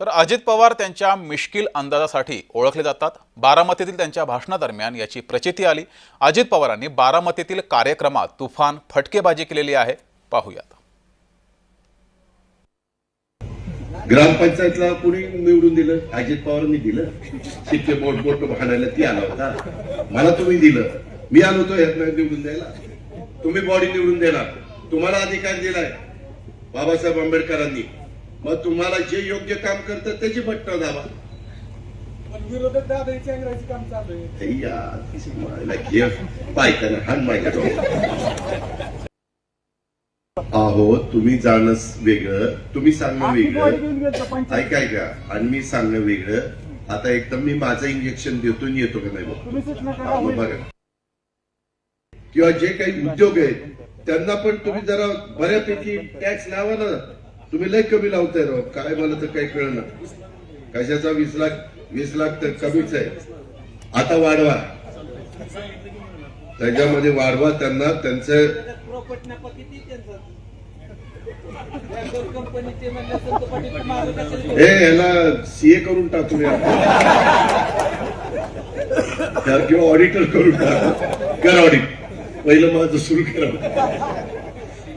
तर अजित पवार त्यांच्या मिश्किल अंदाजासाठी ओळखले जातात। बारामतीतील त्यांच्या भाषणादरम्यान याची प्रचिती आली। अजित पवारांनी बारामतीतील कार्यक्रमात तुफान फटकेबाजी केलेली आहे, पाहूयात। ग्रामपंचायतला कुणी निवडून दिलं? अजित पवारांनी दिलं। शिक्के बोट भांडायला ती आला होता, मला तुम्ही दिलं, मी आलो होतो यात निवडून द्यायला, तुम्ही बॉडी निवडून देणार, तुम्हाला अधिकार दिलाय बाबासाहेब आंबेडकरांनी, मग तुम्हाला जे योग्य काम करतात त्याची बटणं दाबा। विरोधक दादाची अंग्रेजी काम चालू आहे। पायकाने हाण माझ्या आहो, तुम्ही जाणं वेगळं, तुम्ही सांगणं वेगळं, ऐका आणि मी सांगणं वेगळं। आता एकदम मी माझं इंजेक्शन देतो आणि येतो का नाही बघा, किंवा जे काही उद्योग आहेत त्यांना पण तुम्ही जरा बऱ्यापैकी टॅक्स लावा ना। तुम्ही लय कमी लावताय राव, काय मला तर काही कळलं, कशाचा 20 लाख तर कमीच आहे, आता वाढवा, त्याच्यामध्ये वाढवा त्यांना, त्यांचं ह्याला सीए करून टाकूया किंवा ऑडिटर करून टाकू, कर ऑडिट, पहिलं माझं सुरू करा।